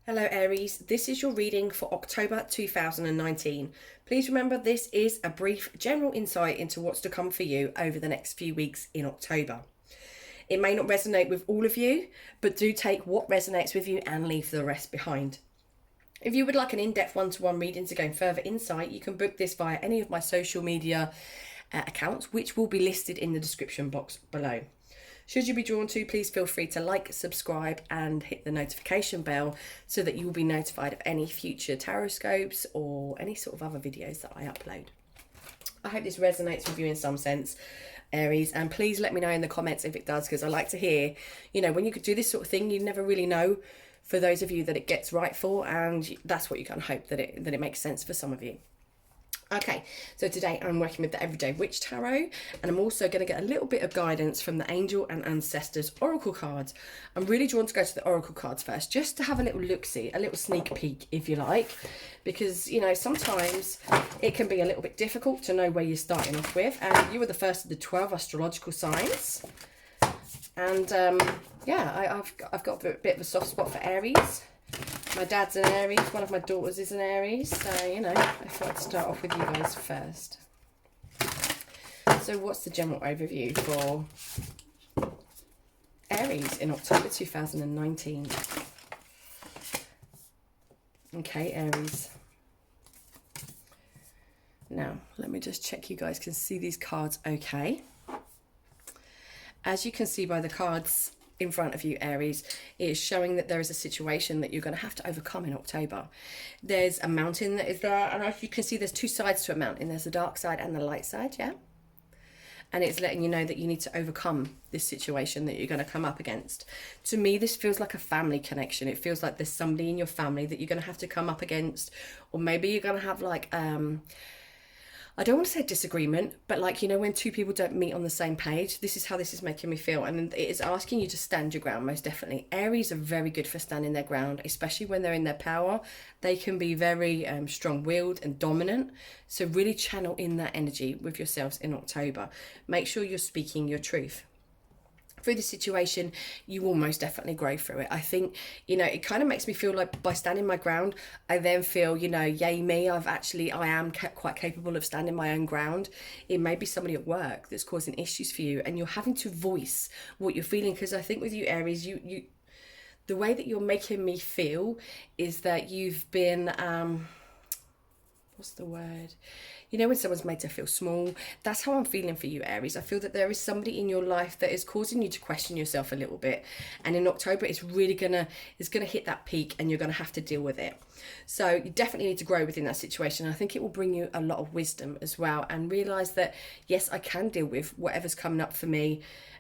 Hello Aries, this is your reading for October 2019. Please remember this is a brief general insight into what's to come for you over the next few weeks in October. It may not resonate with all of you, but do take what resonates with you and leave the rest behind. If you would like an in-depth one-to-one reading to gain further insight, you can book this via any of my social media accounts, which will be listed in the description box below. Should you be drawn to, please feel free to like, subscribe and hit the notification bell so that you will be notified of any future tarot scopes or any sort of other videos that I upload. I hope this resonates with you in some sense, Aries, and please let me know in the comments if it does, because I like to hear, when you could do this sort of thing, you never really know for those of you that it gets right for, and that's what you can hope that it makes sense for some of you. Okay, so today I'm working with the Everyday Witch Tarot, and I'm also going to get a little bit of guidance from the Angel and Ancestors Oracle cards. I'm really drawn to go to the Oracle cards first, just to have a little look-see, a little sneak peek, if you like, because, sometimes it can be a little bit difficult to know where you're starting off with, and you were the first of the 12 astrological signs, and yeah, I've got a bit of a soft spot for Aries. My dad's an Aries, one of my daughters is an Aries, so, I thought I'd start off with you guys first. So what's the general overview for Aries in October 2019? Okay, Aries. Now, let me just check you guys can see these cards okay. As you can see by the cards in front of you, Aries, it is showing that there is a situation that you're going to have to overcome in October. There's a mountain that is there, and as you can see, there's two sides to a mountain. There's the dark side and the light side, yeah? And it's letting you know that you need to overcome this situation that you're going to come up against. To me, this feels like a family connection. It feels like there's somebody in your family that you're going to have to come up against, or maybe you're going to have like I don't want to say disagreement, but like, when two people don't meet on the same page, this is how this is making me feel. And it is asking you to stand your ground, most definitely. Aries are very good for standing their ground, especially when they're in their power. They can be very strong-willed and dominant. So really channel in that energy with yourselves in October. Make sure you're speaking your truth. Through the situation, you will most definitely grow through it. I think, it kind of makes me feel like by standing my ground, I then feel, yay me, I am quite capable of standing my own ground. It may be somebody at work that's causing issues for you, and you're having to voice what you're feeling. Because I think with you, Aries, the way that you're making me feel is that you've been, what's the word? When someone's made to feel small, that's how I'm feeling for you, Aries. I feel that there is somebody in your life that is causing you to question yourself a little bit. And in October, it's really gonna hit that peak, and you're gonna have to deal with it. So you definitely need to grow within that situation. I think it will bring you a lot of wisdom as well, and realize that, yes, I can deal with whatever's coming up for me.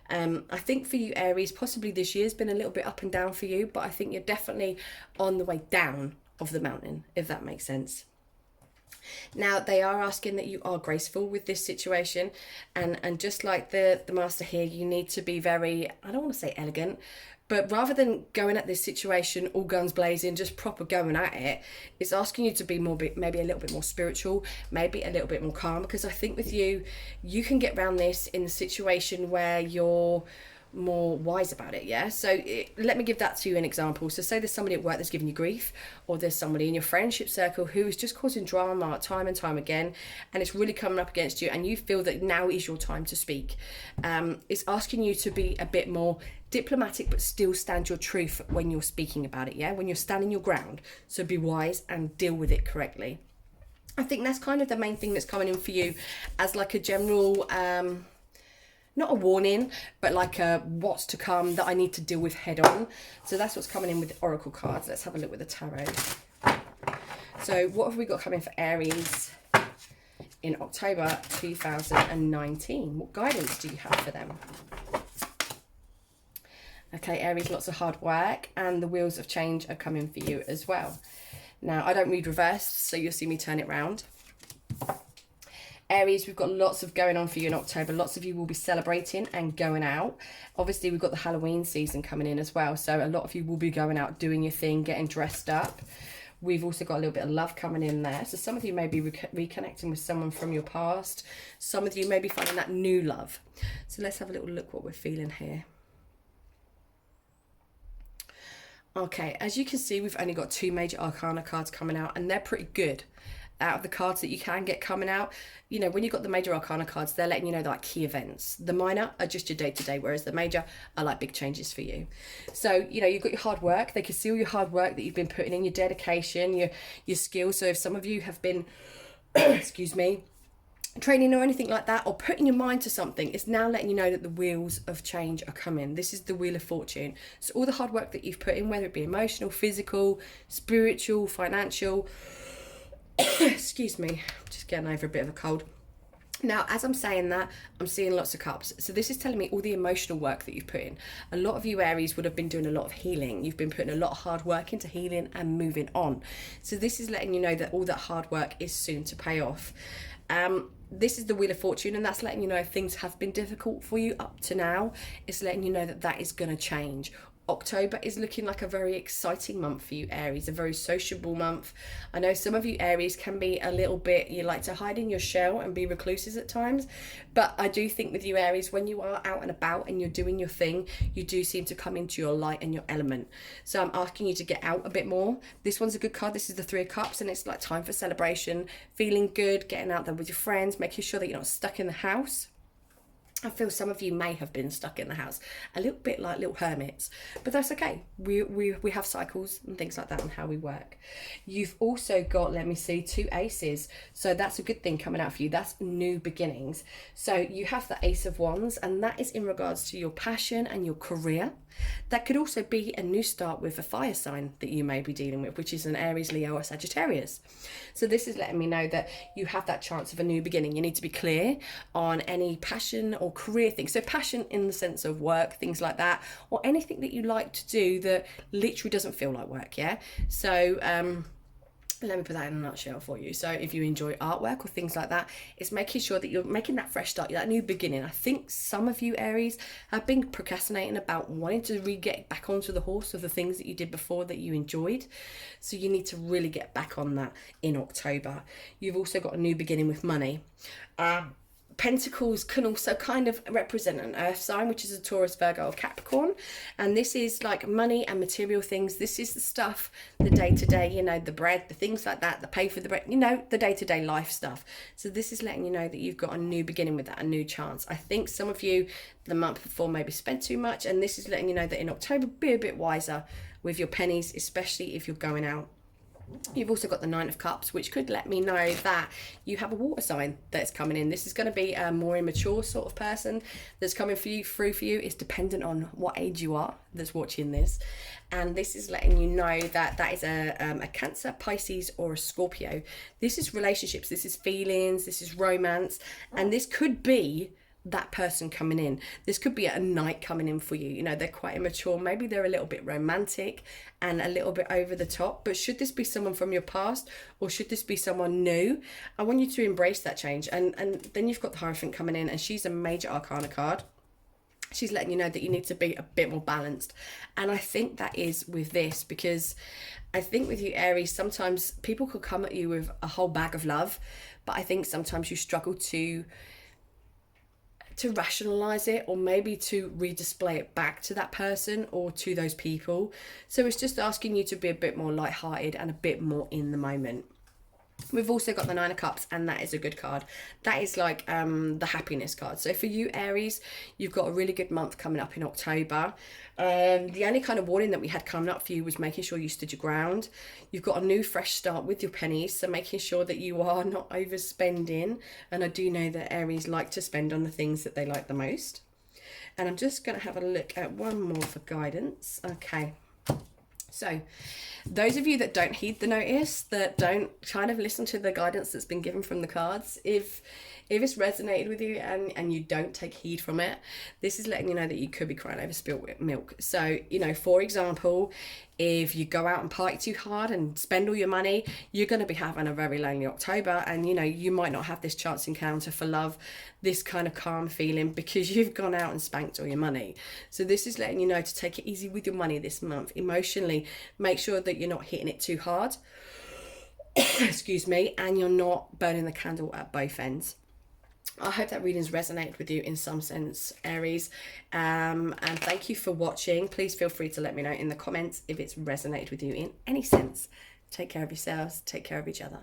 I think for you, Aries, possibly this year's been a little bit up and down for you, but I think you're definitely on the way down of the mountain, if that makes sense. Now, they are asking that you are graceful with this situation, and just like the master here, you need to be very, I don't want to say elegant, but rather than going at this situation all guns blazing, just proper going at it, it's asking you to be maybe a little bit more spiritual, maybe a little bit more calm, because I think with you can get around this in the situation where you're more wise about it. Yeah, so let me give that to you an example. So say there's somebody at work that's giving you grief, or there's somebody in your friendship circle who is just causing drama time and time again, and it's really coming up against you, and you feel that now is your time to speak. It's asking you to be a bit more diplomatic, but still stand your truth when you're speaking about it. Yeah, when you're standing your ground, so be wise and deal with it correctly. I think that's kind of the main thing that's coming in for you as like a general not a warning, but like a what's to come that I need to deal with head on. So that's what's coming in with the Oracle cards. Let's have a look with the tarot. So what have we got coming for Aries in October 2019? What guidance do you have for them? Okay, Aries, lots of hard work, and the wheels of change are coming for you as well. Now, I don't read reversed, so you'll see me turn it round. Aries, we've got lots of going on for you in October. Lots of you will be celebrating and going out. Obviously, we've got the Halloween season coming in as well. So a lot of you will be going out, doing your thing, getting dressed up. We've also got a little bit of love coming in there. So some of you may be reconnecting with someone from your past. Some of you may be finding that new love. So let's have a little look what we're feeling here. Okay, as you can see, we've only got 2 major arcana cards coming out, and they're pretty good. Out of the cards that you can get coming out, you know, when you've got the major arcana cards, they're letting you know like key events. The minor are just your day-to-day, whereas the major are like big changes for you. So, you know, you've got your hard work. They can see all your hard work that you've been putting in, your dedication, your skills. So if some of you have been, excuse me, training or anything like that, or putting your mind to something, it's now letting you know that the wheels of change are coming. This is the wheel of fortune. So all the hard work that you've put in, whether it be emotional, physical, spiritual, financial, excuse me, just getting over a bit of a cold. Now, as I'm saying that, I'm seeing lots of cups. So this is telling me all the emotional work that you've put in. A lot of you Aries would have been doing a lot of healing. You've been putting a lot of hard work into healing and moving on. So this is letting you know that all that hard work is soon to pay off. This is the Wheel of Fortune, and that's letting you know if things have been difficult for you up to now. It's letting you know that that is going to change. October is looking like a very exciting month for you Aries, a very sociable month. I know some of you Aries can be a little bit, you like to hide in your shell and be recluses at times, but I do think with you Aries, when you are out and about and you're doing your thing, you do seem to come into your light and your element. So I'm asking you to get out a bit more. This one's a good card. This is the 3 of Cups, and it's like time for celebration, feeling good, getting out there with your friends, making sure that you're not stuck in the house. I feel some of you may have been stuck in the house, a little bit like little hermits, but that's okay. We have cycles and things like that on how we work. You've also got, let me see, 2 aces. So that's a good thing coming out for you. That's new beginnings. So you have the Ace of Wands, and that is in regards to your passion and your career. That could also be a new start with a fire sign that you may be dealing with, which is an Aries, Leo, or Sagittarius. So this is letting me know that you have that chance of a new beginning. You need to be clear on any passion or career things. So passion in the sense of work, things like that, or anything that you like to do that literally doesn't feel like work, yeah? So, let me put that in a nutshell for you. So if you enjoy artwork or things like that, it's making sure that you're making that fresh start, that new beginning. I think some of you Aries have been procrastinating about wanting to get back onto the horse of the things that you did before that you enjoyed. So you need to really get back on that in October. You've also got a new beginning with money. Pentacles can also kind of represent an earth sign, which is a Taurus, Virgo, or Capricorn. And this is like money and material things. This is the stuff, the day-to-day, you know, the bread, the things like that, the pay for the bread, you know, the day-to-day life stuff. So this is letting you know that you've got a new beginning with that, a new chance. I think some of you the month before maybe spent too much, and this is letting you know that in October, be a bit wiser with your pennies, especially if you're going out. You've also got the 9 of Cups, which could let me know that you have a water sign that's coming in. This is going to be a more immature sort of person that's coming through for you. It's dependent on what age you are that's watching this. And this is letting you know that that is a Cancer, Pisces, or a Scorpio. This is relationships, this is feelings, this is romance, and this could be that person coming in. This could be a knight coming in for you. You know, they're quite immature, maybe they're a little bit romantic and a little bit over the top, but should this be someone from your past or should this be someone new? I want you to embrace that change. And then you've got the Hierophant coming in, and she's a major arcana card. She's letting you know that you need to be a bit more balanced. And I think that is with this, because I think with you Aries, sometimes people could come at you with a whole bag of love, but I think sometimes you struggle to rationalize it, or maybe to redisplay it back to that person or to those people. So it's just asking you to be a bit more lighthearted and a bit more in the moment. We've also got the 9 of Cups, and that is a good card. That is like the happiness card. So for you Aries, you've got a really good month coming up in October. The only kind of warning that we had coming up for you was making sure you stood your ground. You've got a new fresh start with your pennies, so making sure that you are not overspending. And I do know that Aries like to spend on the things that they like the most. And I'm just going to have a look at one more for guidance. Okay. So those of you that don't heed the notice, that don't kind of listen to the guidance that's been given from the cards, if it's resonated with you and you don't take heed from it, this is letting you know that you could be crying over spilt milk. So, you know, for example, if you go out and party too hard and spend all your money, you're going to be having a very lonely October, and you know, you might not have this chance encounter for love, this kind of calm feeling, because you've gone out and spanked all your money. So this is letting you know to take it easy with your money this month. Emotionally, make sure that you're not hitting it too hard excuse me, and you're not burning the candle at both ends. I hope that reading's resonated with you in some sense, Aries. And thank you for watching. Please feel free to let me know in the comments if it's resonated with you in any sense. Take care of yourselves. Take care of each other.